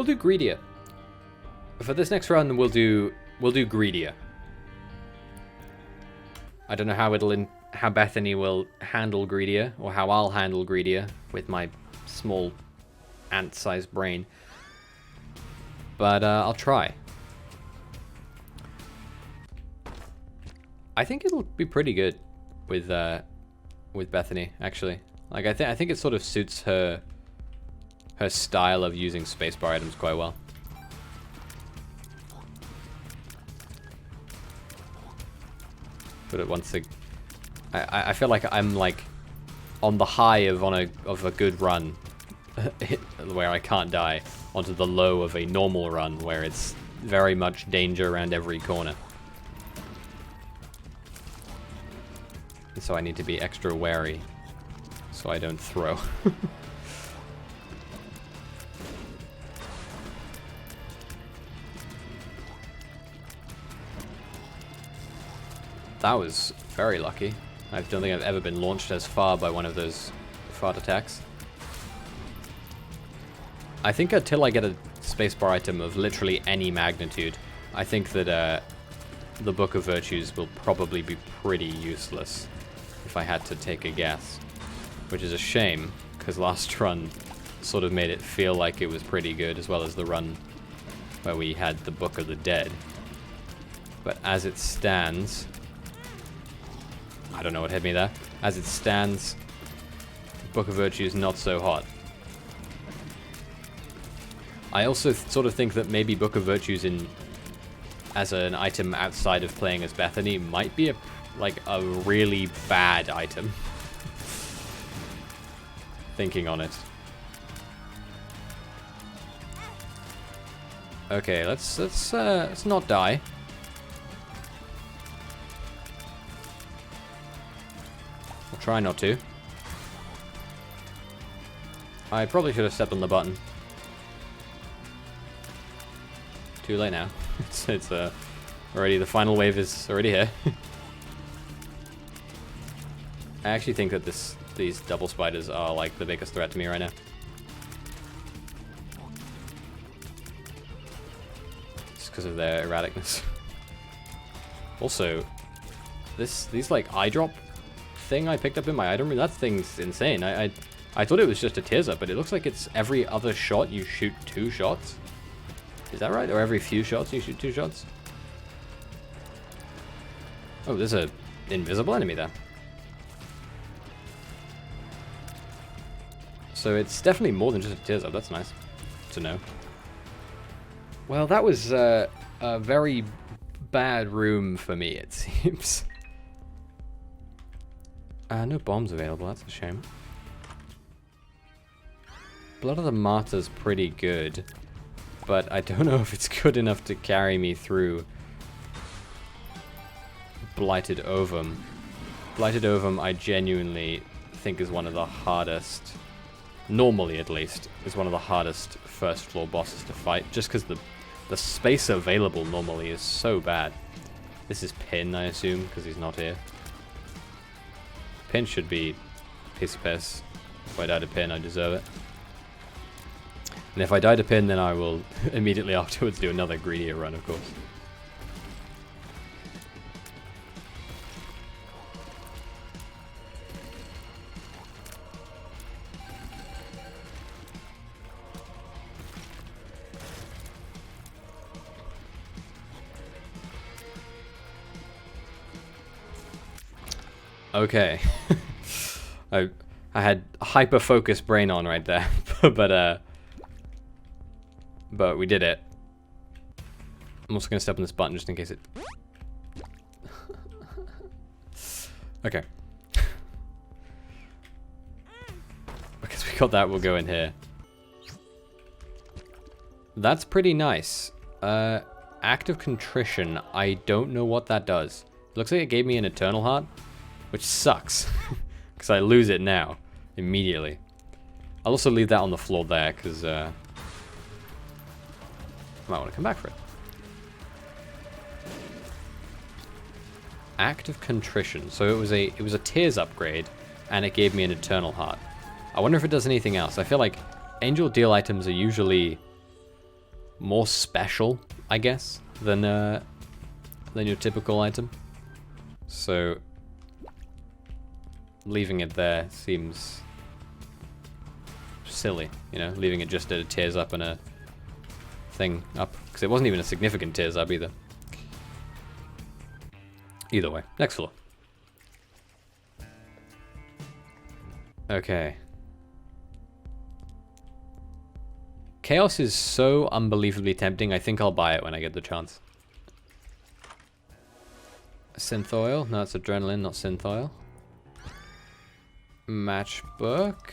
We'll do Greedier. For this next run, we'll do Greedier. I don't know how Bethany will handle Greedier, or how I'll handle Greedier with my small ant-sized brain. But I'll try. I think it'll be pretty good with Bethany, actually. Like I think it sort of suits her style of using spacebar items quite well. But once I feel like I'm like on the high of a good run where I can't die, onto the low of a normal run where it's very much danger around every corner. And so I need to be extra wary so I don't throw. That was very lucky. I don't think I've ever been launched as far by one of those fart attacks. I think until I get a spacebar item of literally any magnitude, I think that the Book of Virtues will probably be pretty useless, if I had to take a guess. Which is a shame, because last run sort of made it feel like it was pretty good, as well as the run where we had the Book of the Dead. But as it stands... I don't know what hit me there. As it stands, Book of Virtues not so hot. I also sort of think that maybe Book of Virtues as an item outside of playing as Bethany might be a really bad item. Thinking on it. Okay, let's not die. I'll try not to. I probably should have stepped on the button. Too late now. it's already, the final wave is already here. I actually think that these double spiders are like the biggest threat to me right now. Just because of their erraticness. Also, these like eye drop thing I picked up in my item room, that thing's insane. I thought it was just a tears up, but it looks like it's every other shot you shoot 2 shots. Is that right? Or every few shots you shoot 2 shots? Oh, there's a invisible enemy there. So it's definitely more than just a tears up. That's nice to know. Well, that was a very bad room for me, it seems. No bombs available. That's a shame. Blood of the Martyr's pretty good, but I don't know if it's good enough to carry me through Blighted Ovum. Blighted Ovum, I genuinely think is one of the hardest, normally at least, is one of the hardest first floor bosses to fight, just because the space available normally is so bad. This is Pin, I assume, because he's not here. Pin should be piece of piss. If I die to Pin, I deserve it. And if I die to Pin, then I will immediately afterwards do another Greedier run, of course. Okay. I had hyper-focused brain on right there, but we did it. I'm also gonna step on this button just in case it... Okay. Because we got that, we'll go in here. That's pretty nice. Act of Contrition, I don't know what that does. It looks like it gave me an Eternal Heart, which sucks, because I lose it now, immediately. I'll also leave that on the floor there, because I might want to come back for it. Act of Contrition. So it was a Tears upgrade, and it gave me an Eternal Heart. I wonder if it does anything else. I feel like Angel Deal items are usually more special, I guess, than your typical item. So leaving it there seems silly, you know, leaving it just at a tears up and a thing up, because it wasn't even a significant tears up either. Either way, next floor. Okay. Chaos is so unbelievably tempting. I think I'll buy it when I get the chance. Synth oil. No, it's adrenaline, not synth oil. Matchbook.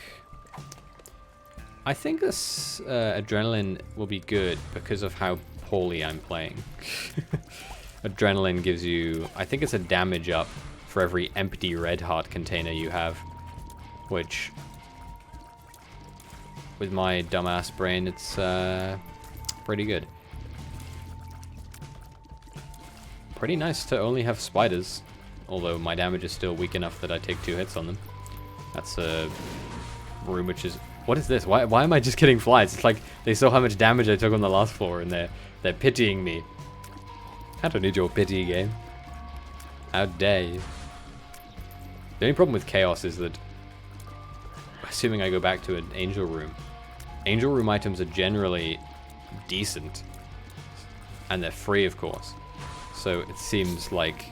I think this adrenaline will be good because of how poorly I'm playing. Adrenaline gives you, I think it's a damage up for every empty red heart container you have, which, with my dumbass brain, it's pretty good. Pretty nice to only have spiders, although my damage is still weak enough that I take 2 hits on them. That's a room which is... What is this? Why am I just getting flies? It's like they saw how much damage I took on the last floor and they're pitying me. I don't need your pity, game. How dare you? The only problem with Chaos is that, assuming I go back to an Angel Room items are generally decent. And they're free, of course. So it seems like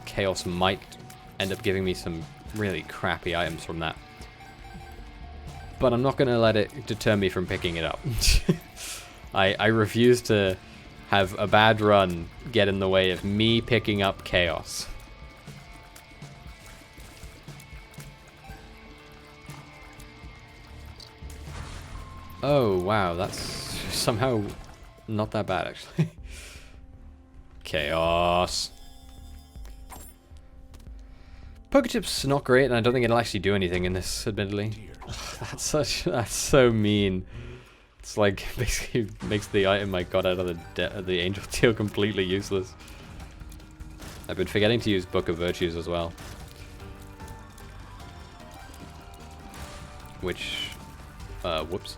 Chaos might end up giving me some really crappy items from that. But I'm not going to let it deter me from picking it up. I refuse to have a bad run get in the way of me picking up Chaos. Oh, wow, that's somehow not that bad, actually. Chaos. Pokechip's not great, and I don't think it'll actually do anything in this, admittedly. That's so mean. It's like basically makes the item I got out of the Angel Teal completely useless. I've been forgetting to use Book of Virtues as well, which, whoops.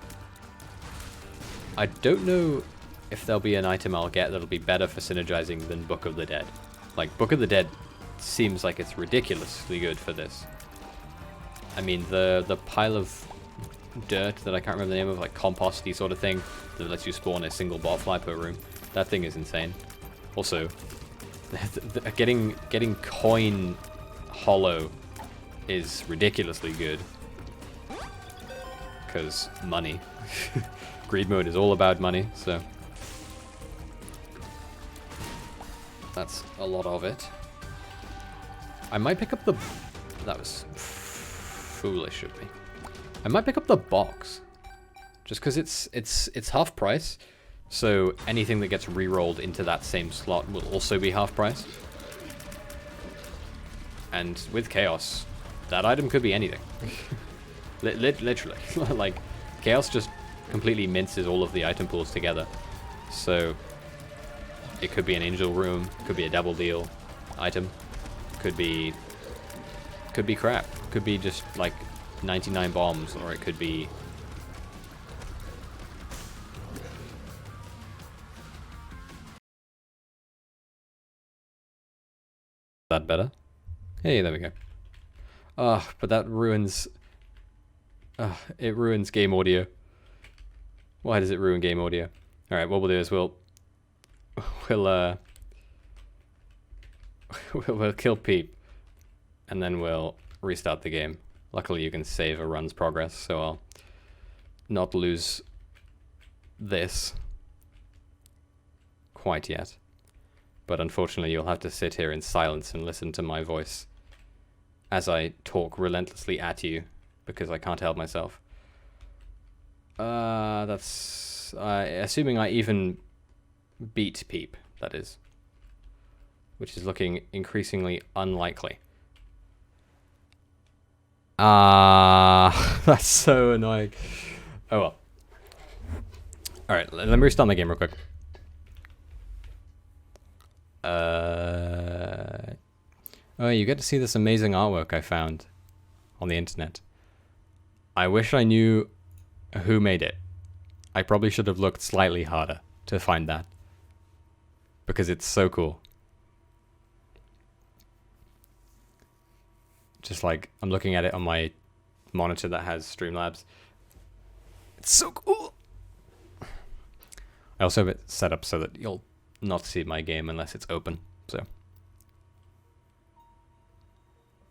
I don't know if there'll be an item I'll get that'll be better for synergizing than Book of the Dead. Like, Book of the Dead seems like it's ridiculously good for this. I mean, the pile of dirt that I can't remember the name of, like composty sort of thing, that lets you spawn a single botfly per room. That thing is insane. Also, getting coin hollow is ridiculously good. Because money. Greed mode is all about money, so that's a lot of it. I might pick up the... That was foolish of me. I might pick up the box, just because it's half price, so anything that gets re-rolled into that same slot will also be half price. And with Chaos, that item could be anything. Literally. Like, Chaos just completely minces all of the item pools together. So it could be an Angel Room, could be a double deal item, could be crap, could be just like 99 bombs, or it could be... That better? Hey, there we go. But that ruins... it ruins game audio. Why does it ruin game audio? Alright, what we'll do is we'll kill Peep, and then we'll restart the game. Luckily you can save a run's progress, so I'll not lose this quite yet. But unfortunately you'll have to sit here in silence and listen to my voice as I talk relentlessly at you, because I can't help myself. That's... assuming I even beat Peep, that is. Which is looking increasingly unlikely. That's so annoying. Oh well. Alright, let me restart my game real quick. Oh, you get to see this amazing artwork I found on the internet. I wish I knew who made it. I probably should have looked slightly harder. to find that. Because it's so cool. Just like, I'm looking at it on my monitor that has Streamlabs. It's so cool! I also have it set up so that you'll not see my game unless it's open, so.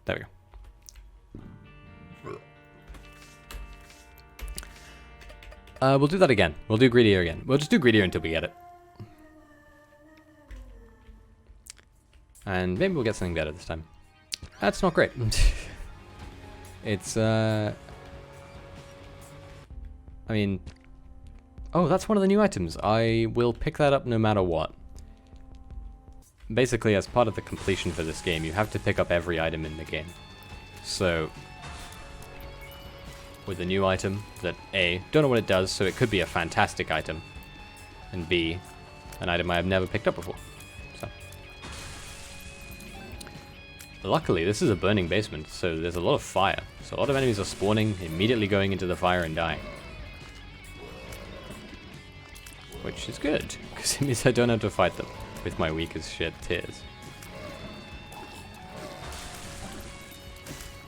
There we go. We'll do that again. We'll do Greedier again. We'll just do Greedier until we get it. And maybe we'll get something better this time. That's not great. It's, I mean... Oh, that's one of the new items. I will pick that up no matter what. Basically, as part of the completion for this game, you have to pick up every item in the game. So... with a new item that A, don't know what it does, so it could be a fantastic item, and B, an item I have never picked up before. So, luckily, this is a burning basement, so there's a lot of fire. So a lot of enemies are spawning, immediately going into the fire and dying. Which is good, because it means I don't have to fight them with my weak as shit tears.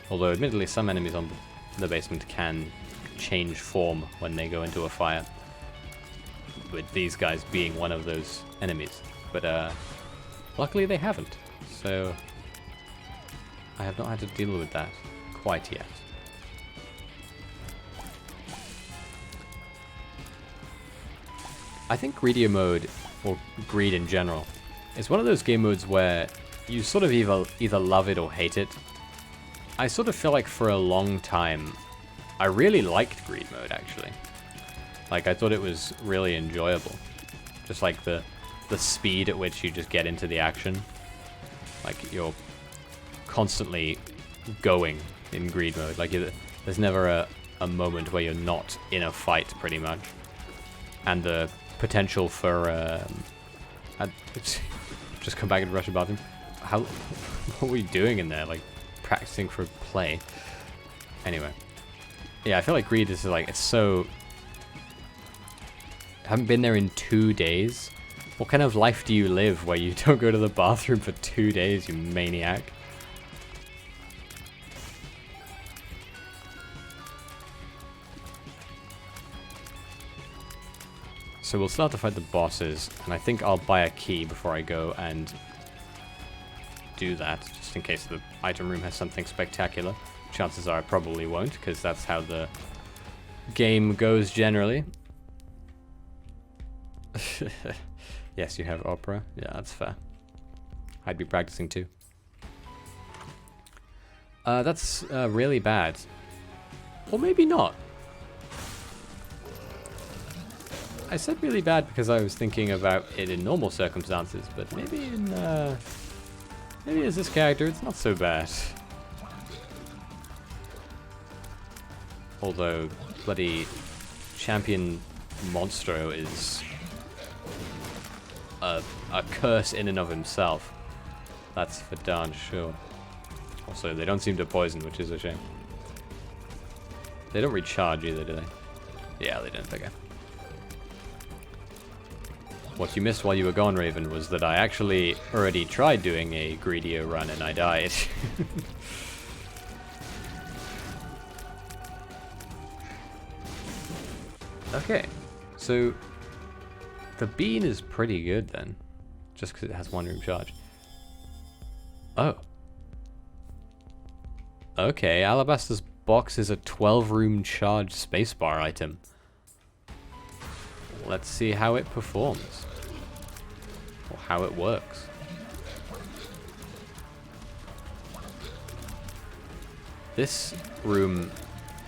Although, admittedly, some enemies on the basement can change form when they go into a fire, with these guys being one of those enemies. But luckily they haven't, so I have not had to deal with that quite yet. I think Greedier mode, or Greed in general, is one of those game modes where you sort of either love it or hate it. I sort of feel like for a long time, I really liked Greed mode, actually. Like, I thought it was really enjoyable. Just like the speed at which you just get into the action. Like, you're constantly going in Greed mode. Like, there's never a moment where you're not in a fight, pretty much. And the potential for... just come back and rush the bathroom. What were you doing in there? Like, practicing for play. Anyway. Yeah, I feel like Greed is like, it's so... I haven't been there in 2 days. What kind of life do you live where you don't go to the bathroom for 2 days, you maniac? So we'll start to fight the bosses, and I think I'll buy a key before I go and do that, just in case the item room has something spectacular. Chances are I probably won't, because that's how the game goes generally. Yes, you have opera. Yeah, that's fair. I'd be practicing too. That's really bad. Or maybe not. I said really bad because I was thinking about it in normal circumstances, but maybe in, maybe as this character, it's not so bad. Although, bloody champion Monstro is a curse in and of himself. That's for darn sure. Also, they don't seem to poison, which is a shame. They don't recharge either, do they? Yeah, they don't. Okay. What you missed while you were gone, Raven, was that I actually already tried doing a Greedier run and I died. Okay, so the bean is pretty good then, just because it has 1 room charge. Oh. Okay, Alabaster's box is a 12 room charge spacebar item. Let's see how it performs. Or how it works. This room,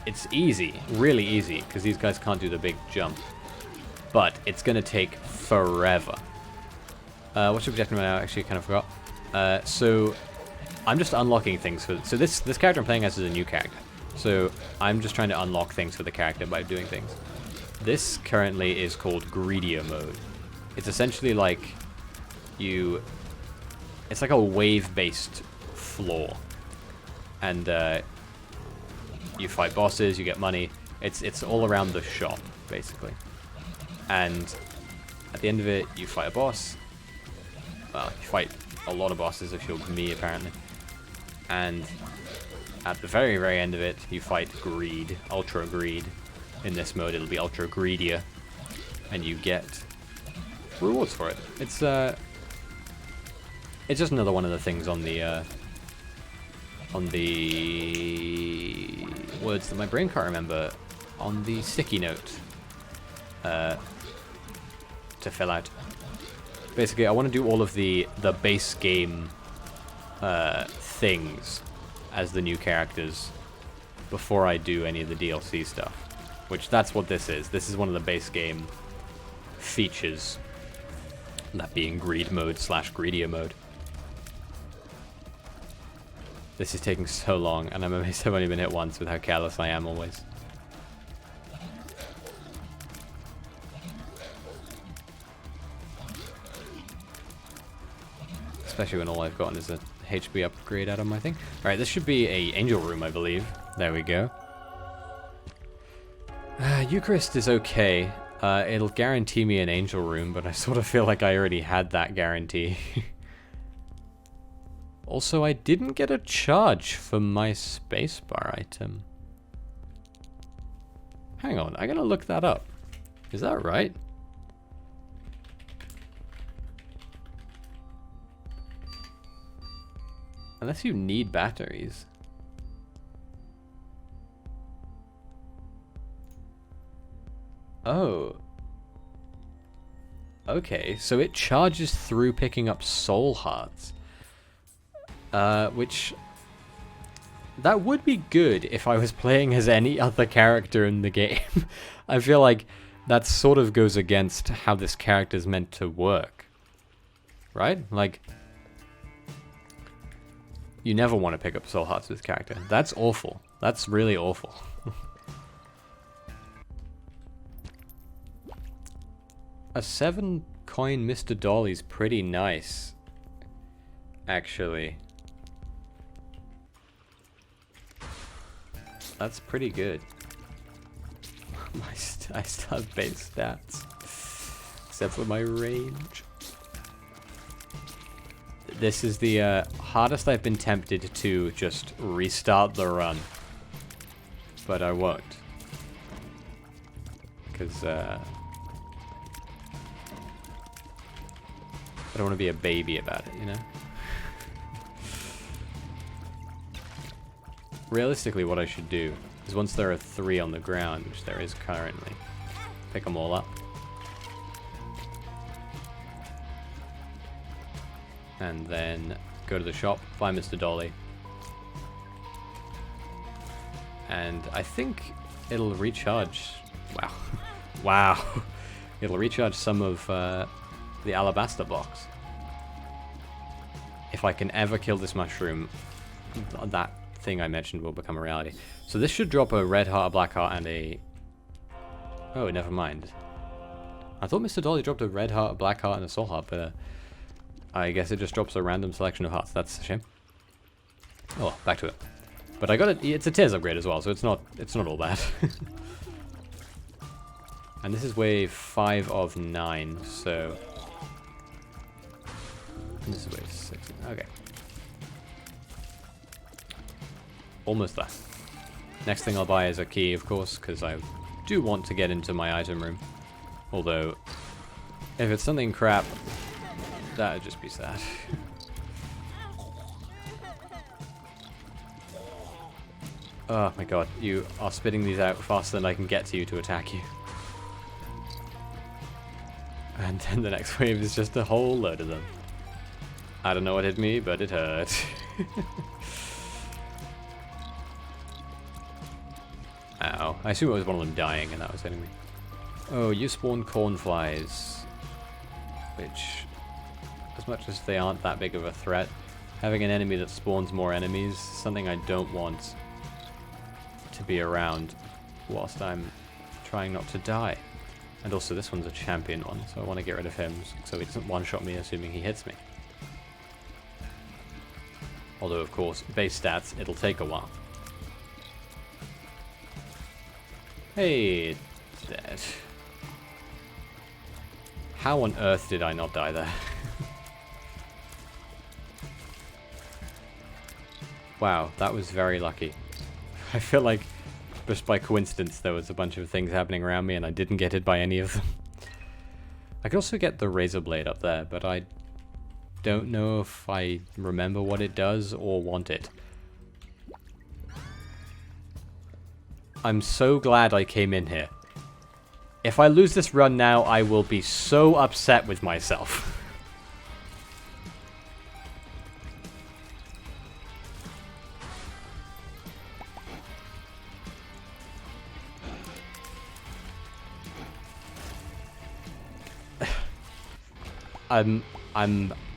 it's easy, really easy, because these guys can't do the big jump. But it's going to take forever. What's your objective right now? Actually, I kind of forgot. So, I'm just unlocking things for... So this character I'm playing as is a new character. So, I'm just trying to unlock things for the character by doing things. This currently is called Greedier mode. It's essentially like it's like a wave-based floor. And you fight bosses, you get money. It's all around the shop, basically. And At the end of it, you fight a boss. Well, you fight a lot of bosses if you're me, apparently. And at the very, very end of it, you fight Greed, Ultra Greed. In this mode, it'll be Ultra Greedier. And you get rewards for it. It's just another one of the things on the words that my brain can't remember, on the sticky note to fill out. Basically, I want to do all of the base game things as the new characters before I do any of the DLC stuff, which that's what this is. This is one of the base game features, that being greed mode / greedier mode. This is taking so long, and I'm amazed I've only been hit once with how careless I am always. Especially when all I've gotten is a HP upgrade out of my thing. Alright, this should be a angel room, I believe. There we go. Eucharist is okay. It'll guarantee me an angel room, but I sort of feel like I already had that guarantee. Also, I didn't get a charge for my spacebar item. Hang on, I gotta look that up. Is that right? Unless you need batteries. Oh. Okay, so it charges through picking up soul hearts. Which... that would be good if I was playing as any other character in the game. I feel like that sort of goes against how this character's meant to work. Right? Like... you never want to pick up soul hearts with this character. That's awful. That's really awful. A 7-coin Mr. Dolly's pretty nice, actually. That's pretty good. I still have base stats, except for my range. This is the hardest I've been tempted to just restart the run, but I won't, because I don't want to be a baby about it, you know? Realistically, what I should do is once there are 3 on the ground, which there is currently, pick them all up. And then go to the shop, find Mr. Dolly. And I think it'll recharge... wow. Wow. It'll recharge some of the alabaster box. If I can ever kill this mushroom, that thing I mentioned will become a reality. So this should drop a red heart, a black heart, and a... oh, never mind. I thought Mr. Dolly dropped a red heart, a black heart, and a soul heart, but I guess it just drops a random selection of hearts. That's a shame. Oh, back to it. But I got it. It's a tears upgrade as well, so it's not all bad. And this is wave 5 of 9, so... and this is wave 6. Okay. Almost there. Next thing I'll buy is a key, of course, because I do want to get into my item room. Although, if it's something crap, that would just be sad. Oh my god, you are spitting these out faster than I can get to you to attack you. And then the next wave is just a whole load of them. I don't know what hit me, but it hurt. Ow. I assume it was one of them dying and that was hitting me. Oh, you spawn cornflies. Which, as much as they aren't that big of a threat, having an enemy that spawns more enemies is something I don't want to be around whilst I'm trying not to die. And also this one's a champion one, so I want to get rid of him so he doesn't one-shot me assuming he hits me. Although, of course, base stats, it'll take a while. Hey, it's dead. How on earth did I not die there? Wow, that was very lucky. I feel like just by coincidence there was a bunch of things happening around me and I didn't get hit by any of them. I could also get the razor blade up there, but I don't know if I remember what it does or want it. I'm so glad I came in here. If I lose this run now, I will be so upset with myself. I'm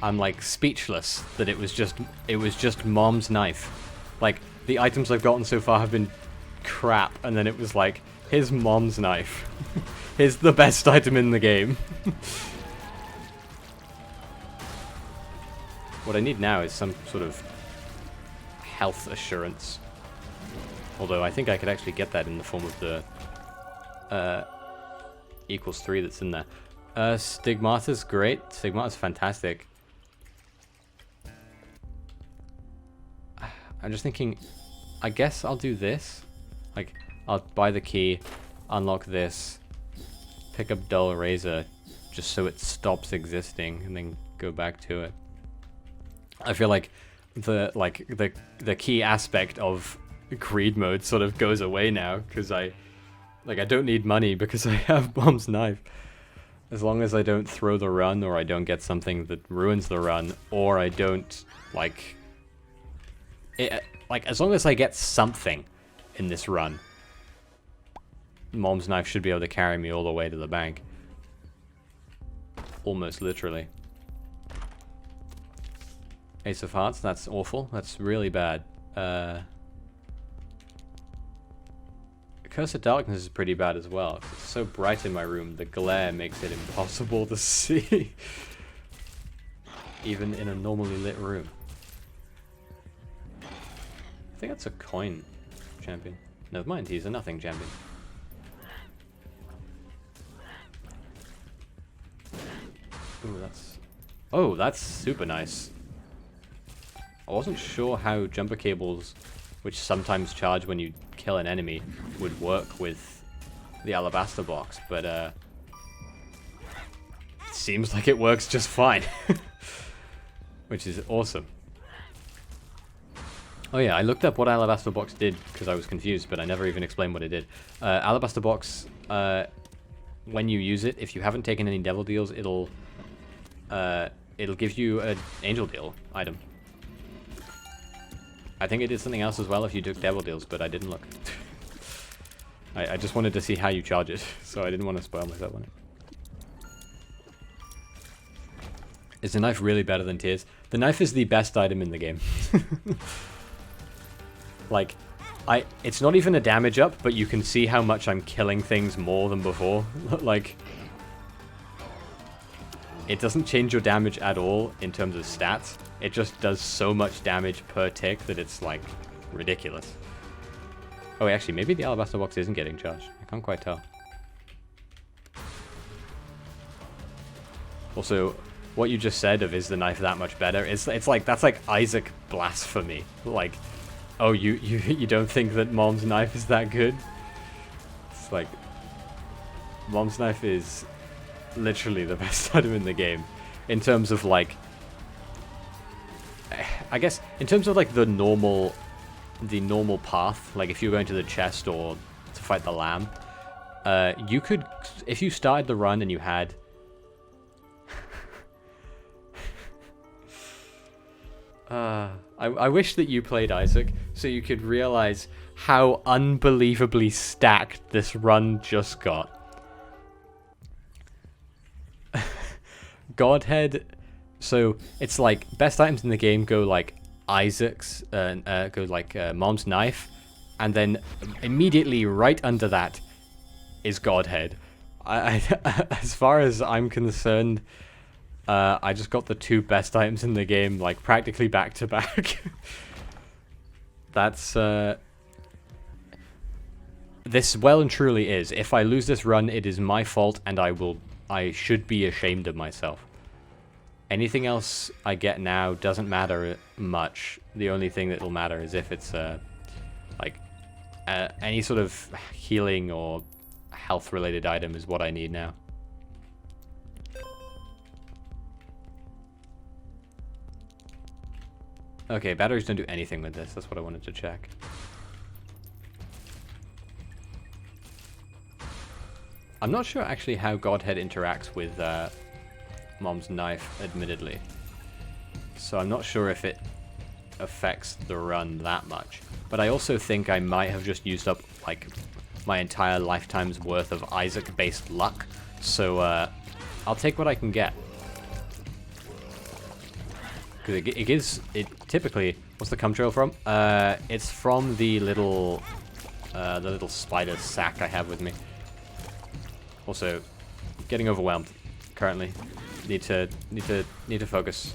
like speechless that it was just Mom's knife. Like, the items I've gotten so far have been crap, and then it was like, here's Mom's knife. Here's the best item in the game. What I need now is some sort of health assurance. Although I think I could actually get that in the form of the equals 3 that's in there. Stigmata's great. Stigmata's fantastic. I'm just thinking, I guess I'll do this. Like, I'll buy the key, unlock this, pick up Dull Razor, just so it stops existing, and then go back to it. I feel like the key aspect of greed mode sort of goes away now, because I don't need money because I have Mom's knife. As long as I don't throw the run, or I don't get something that ruins the run, or I don't, as long as I get something in this run, Mom's knife should be able to carry me all the way to the bank. Almost literally. Ace of Hearts, that's awful. That's really bad. Curse of Darkness is pretty bad as well. It's so bright in my room, the glare makes it impossible to see. Even in a normally lit room. I think that's a coin champion. Never mind, he's a nothing champion. Ooh, that's... Oh, that's super nice. I wasn't sure how jumper cables, which sometimes charge when you kill an enemy, would work with the alabaster box, but it seems like it works just fine. Which is awesome. Oh yeah, I looked up what alabaster box did because I was confused, but I never even explained what it did. Alabaster box, when you use it, if you haven't taken any devil deals, it'll give you an angel deal item. I think it did something else as well if you took devil deals, but I didn't look. I just wanted to see how you charge it, so I didn't want to spoil myself on it. Is the knife really better than Tears? The knife is the best item in the game. Like, it's not even a damage up, but you can see how much I'm killing things more than before. Like, it doesn't change your damage at all in terms of stats. It just does so much damage per tick that it's, like, ridiculous. Oh, actually, maybe the alabaster box isn't getting charged. I can't quite tell. Also, what you just said of is the knife that much better, it's like, that's like Isaac blasphemy. Like, oh, you don't think that Mom's knife is that good? It's like, Mom's knife is literally the best item in the game. In terms of, like, I guess, in terms of, like, the normal path, like, if you're going to the chest or to fight the lamb, you could, if you started the run and you had... I wish that you played Isaac, so you could realize how unbelievably stacked this run just got. Godhead, so it's like, best items in the game go like Isaac's, go like Mom's knife, and then immediately right under that is Godhead. As far as I'm concerned, I just got the two best items in the game, like, practically back to back. That's, this well and truly is. If I lose this run, it is my fault, and I will I should be ashamed of myself. Anything else I get now doesn't matter much. The only thing that will matter is if it's like any sort of healing or health related item is what I need now. Okay, batteries don't do anything with this. That's what I wanted to check. I'm not sure actually how Godhead interacts with Mom's knife, admittedly. So I'm not sure if it affects the run that much. But I also think I might have just used up like my entire lifetime's worth of Isaac-based luck. So I'll take what I can get. Because it gives it typically. What's the cum trail from? It's from the little spider sack I have with me. Also, getting overwhelmed currently. Need to focus,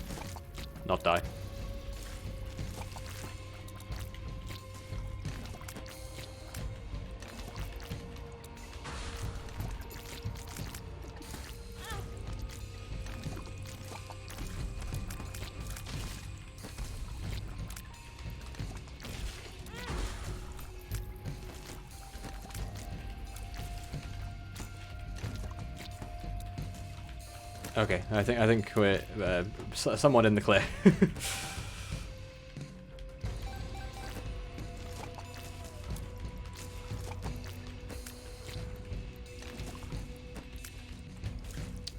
not die. Okay, I think we're somewhat in the clear.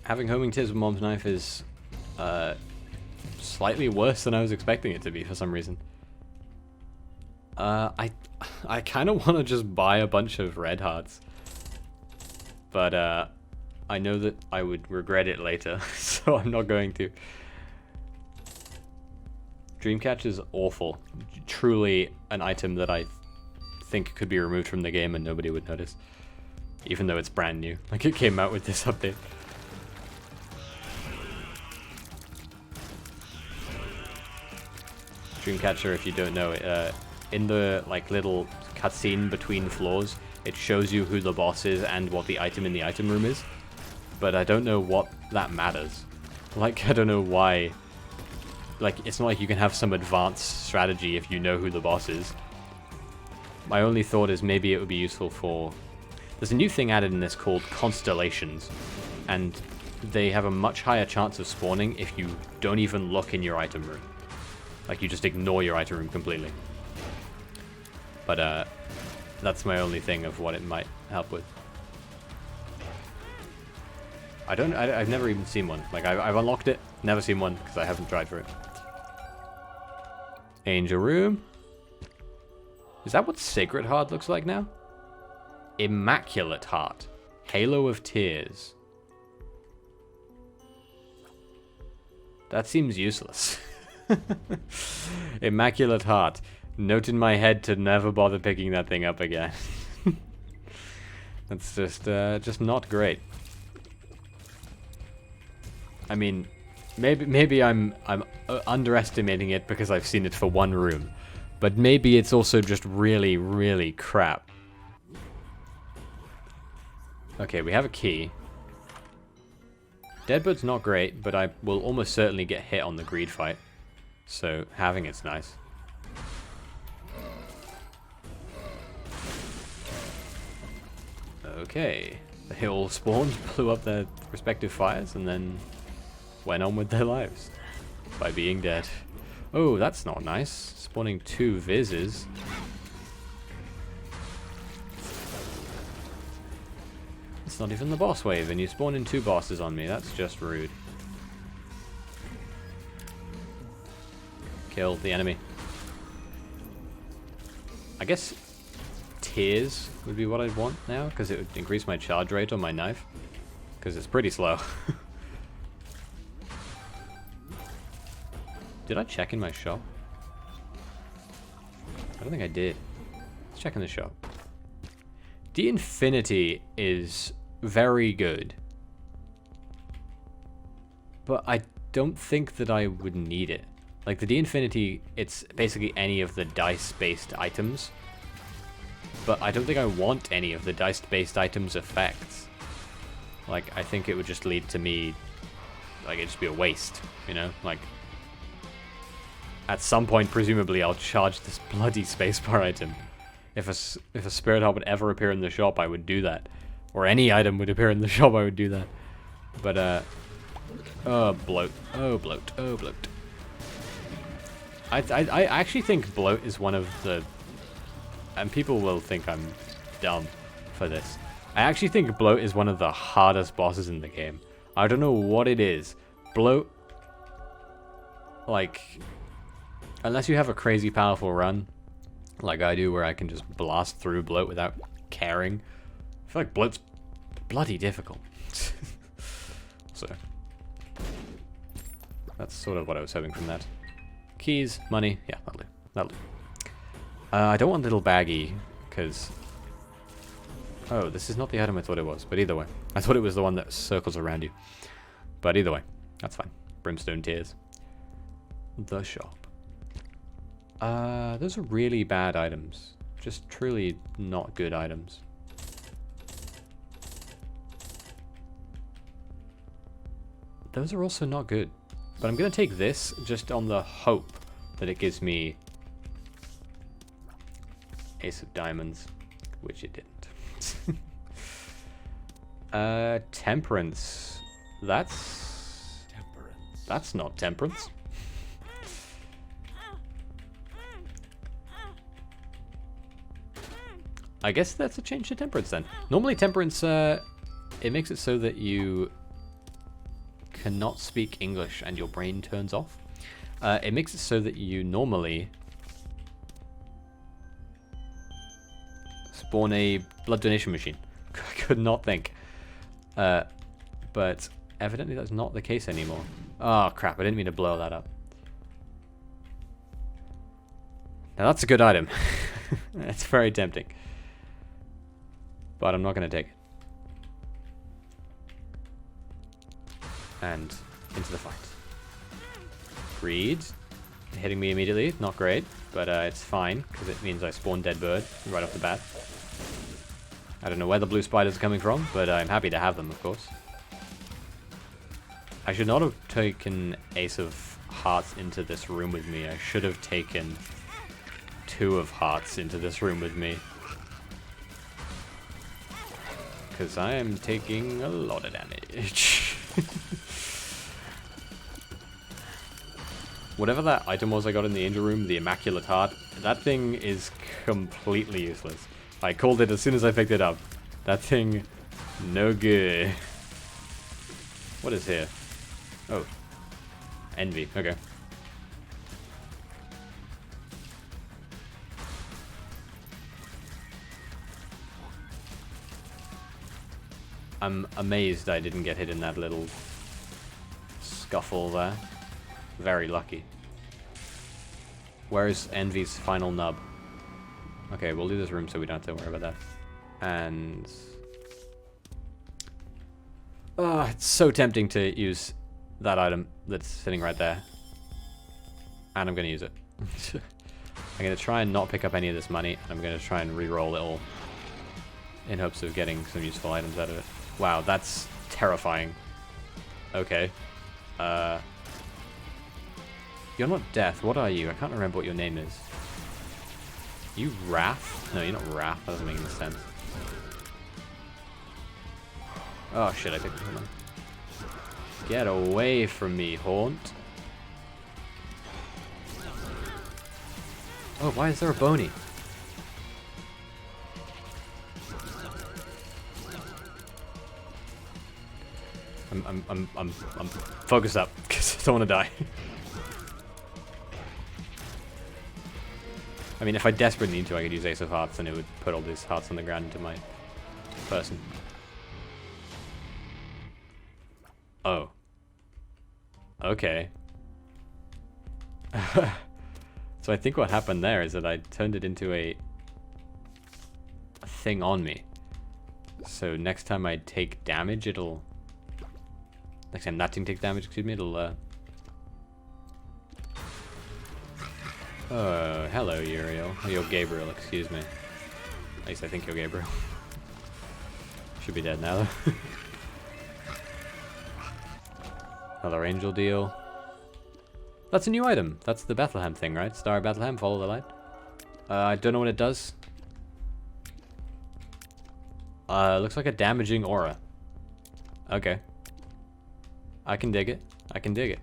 Having homing tips with Mom's knife is slightly worse than I was expecting it to be for some reason. I kind of want to just buy a bunch of red hearts, but I know that I would regret it later, so I'm not going to. Dreamcatch is awful. Truly an item that I think could be removed from the game and nobody would notice. Even though it's brand new. Like, it came out with this update. Dreamcatcher, if you don't know, in the like little cutscene between floors, it shows you who the boss is and what the item in the item room is. But I don't know what that matters. Like, I don't know why. Like, it's not like you can have some advanced strategy if you know who the boss is. My only thought is maybe it would be useful for... There's a new thing added in this called Constellations. And they have a much higher chance of spawning if you don't even look in your item room. Like, you just ignore your item room completely. But, that's my only thing of what it might help with. I've never even seen one. Like, I've unlocked it, never seen one, because I haven't tried for it. Angel Room. Is that what Sacred Heart looks like now? Immaculate Heart. Halo of Tears. That seems useless. Immaculate Heart. Note in my head to never bother picking that thing up again. That's just not great. I mean, maybe I'm underestimating it because I've seen it for one room, but maybe it's also just really, really crap. Okay, we have a key. Deadbird's not great, but I will almost certainly get hit on the greed fight, so having it's nice. Okay, they all spawned, blew up their respective fires, and then went on with their lives by being dead. Oh, that's not nice. Spawning 2 Vizes. It's not even the boss wave, and you spawn in 2 bosses on me. That's just rude. Kill the enemy. I guess Tears would be what I'd want now, because it would increase my charge rate on my knife, because it's pretty slow. Did I check in my shop? I don't think I did. Let's check in the shop. D-Infinity is very good, but I don't think that I would need it. Like, the D-Infinity, it's basically any of the dice-based items, but I don't think I want any of the dice-based items' effects. Like, I think it would just lead to me, like, it'd just be a waste, you know? Like, at some point, presumably, I'll charge this bloody spacebar item. If a spirit heart would ever appear in the shop, I would do that. Or any item would appear in the shop, I would do that. But, oh, bloat. Oh, bloat. Oh, bloat. I actually think bloat is one of the... And people will think I'm dumb for this. I actually think bloat is one of the hardest bosses in the game. I don't know what it is. Bloat... Like... Unless you have a crazy powerful run, like I do, where I can just blast through bloat without caring. I feel like bloat's bloody difficult. So, that's sort of what I was hoping from that. Keys, money, yeah, that'll do. That'll do. I don't want little baggy, because... Oh, this is not the item I thought it was, but either way. I thought it was the one that circles around you. But either way, that's fine. Brimstone tears. The shop. Those are really bad items. Just truly not good items. Those are also not good. But I'm going to take this just on the hope that it gives me Ace of Diamonds, which it didn't. Temperance. That's not temperance. I guess that's a change to temperance then. Normally temperance, it makes it so that you cannot speak English and your brain turns off. It makes it so that you normally spawn a blood donation machine. I could not think. But evidently that's not the case anymore. Oh crap, I didn't mean to blow that up. Now that's a good item. It's very tempting. But I'm not going to take it. And into the fight. Greed. Hitting me immediately. Not great. But it's fine. Because it means I spawn dead bird right off the bat. I don't know where the blue spiders are coming from. But I'm happy to have them, of course. I should not have taken Ace of Hearts into this room with me. I should have taken 2 of Hearts into this room with me. Because I am taking a lot of damage. Whatever that item was I got in the angel room, the Immaculate Heart, that thing is completely useless. I called it as soon as I picked it up. That thing, no good. What is here? Oh. Envy, okay. I'm amazed I didn't get hit in that little scuffle there. Very lucky. Where is Envy's final nub? Okay, we'll do this room so we don't have to worry about that. And... Oh, it's so tempting to use that item that's sitting right there. And I'm going to use it. I'm going to try and not pick up any of this money. I'm going to try and re-roll it all in hopes of getting some useful items out of it. Wow, that's terrifying. Okay. You're not Death. What are you? I can't remember what your name is. You Wrath? No, you're not Wrath. That doesn't make any sense. Oh shit, I picked him up. Get away from me, Haunt. Oh, why is there a Boney? I'm focused up because I don't want to die. I mean, if I desperately need to, I could use Ace of Hearts and it would put all these hearts on the ground into my person. Oh. Okay. So I think what happened there is that I turned it into a thing on me. So next time I take damage, it'll... Next time that thing takes damage, excuse me, it'll... Oh, hello, Uriel. Oh, you're Gabriel, excuse me. At least I think you're Gabriel. Should be dead now, though. Another angel deal. That's a new item. That's the Bethlehem thing, right? Star of Bethlehem, follow the light. I don't know what it does. Looks like a damaging aura. Okay. I can dig it. I can dig it.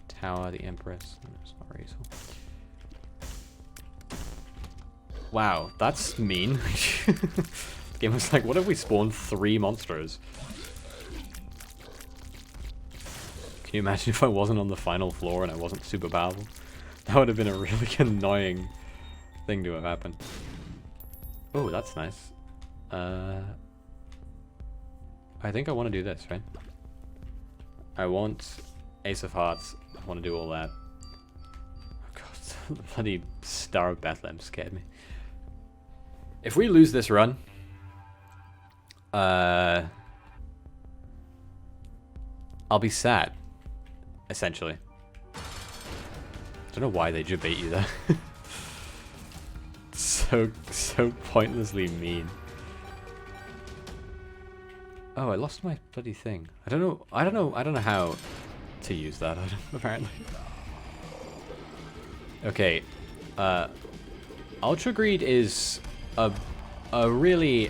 Tower, the Empress. Sorry. Wow, that's mean. The game was like, what if we spawned 3 monsters? Can you imagine if I wasn't on the final floor and I wasn't super powerful? That would have been a really annoying thing to have happened. Oh, that's nice. I think I want to do this, right? I want Ace of Hearts. I want to do all that. Oh god, the bloody Star of Bethlehem scared me. If we lose this run, I'll be sad, essentially. I don't know why they debate you there. So pointlessly mean. Oh, I lost my bloody thing. I don't know how to use that, apparently. Okay. Ultra Greed is a really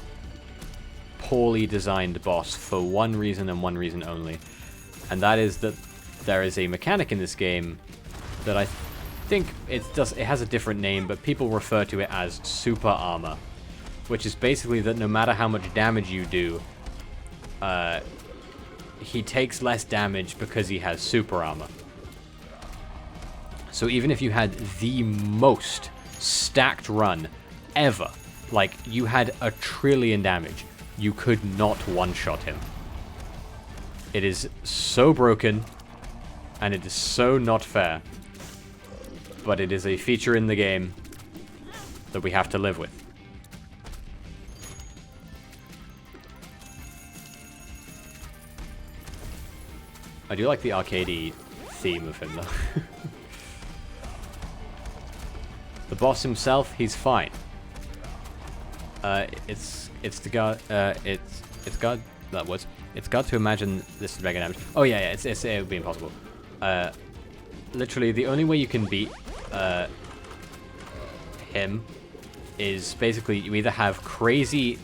poorly designed boss for one reason and one reason only. And that is that there is a mechanic in this game that I think it has a different name, but people refer to it as super armor, which is basically that no matter how much damage you do, he takes less damage because he has super armor. So even if you had the most stacked run ever, like you had 1 trillion damage, you could not one-shot him. It is so broken, and it is so not fair. But it is a feature in the game that we have to live with. I do like the arcadey theme of him, though. The boss himself, he's fine. It's God to imagine this is mega damage. Oh yeah, it would be impossible. Literally, the only way you can beat him is basically you either have crazy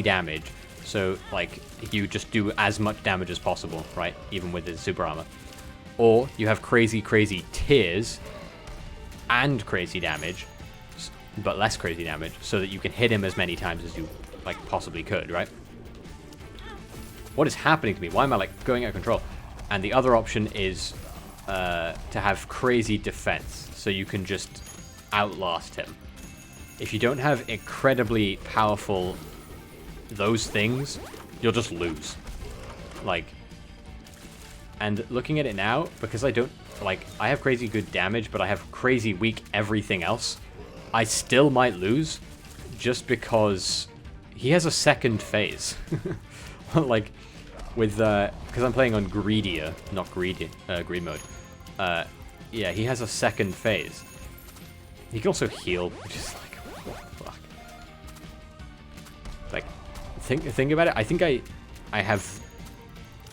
damage, so like you just do as much damage as possible, right? Even with his super armor, or you have crazy tears and crazy damage, but less crazy damage, so that you can hit him as many times as you like possibly could, right? What is happening to me? Why am I like going out of control? And the other option is to have crazy defense, so you can just outlast him. If you don't have incredibly powerful those things, you'll just lose. Like, and looking at it now, because I don't, like, I have crazy good damage, but I have crazy weak everything else, I still might lose, just because he has a second phase. Like, with, because I'm playing on Greedier, not Greedy, Greed mode. Yeah, he has a second phase. He can also heal, which is like, what the fuck? Like, think about it. I think I have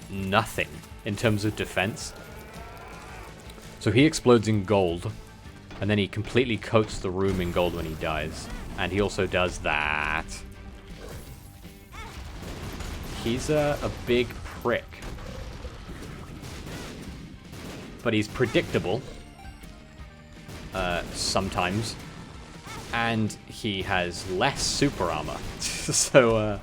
nothing in terms of defense. So he explodes in gold, and then he completely coats the room in gold when he dies. And he also does that. He's a big prick. But he's predictable. Sometimes. And he has less super armor. So,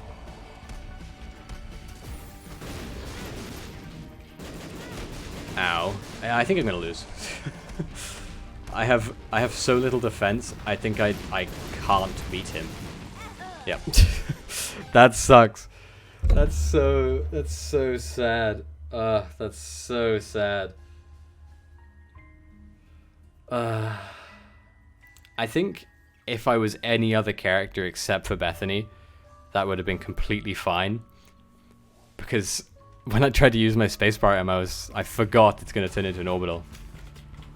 ow. I think I'm gonna lose. I have so little defense, I think I can't beat him. Yep. That sucks. That's so sad. That's so sad. I think if I was any other character except for Bethany, that would have been completely fine. Because when I tried to use my spacebar item, I forgot it's going to turn into an orbital.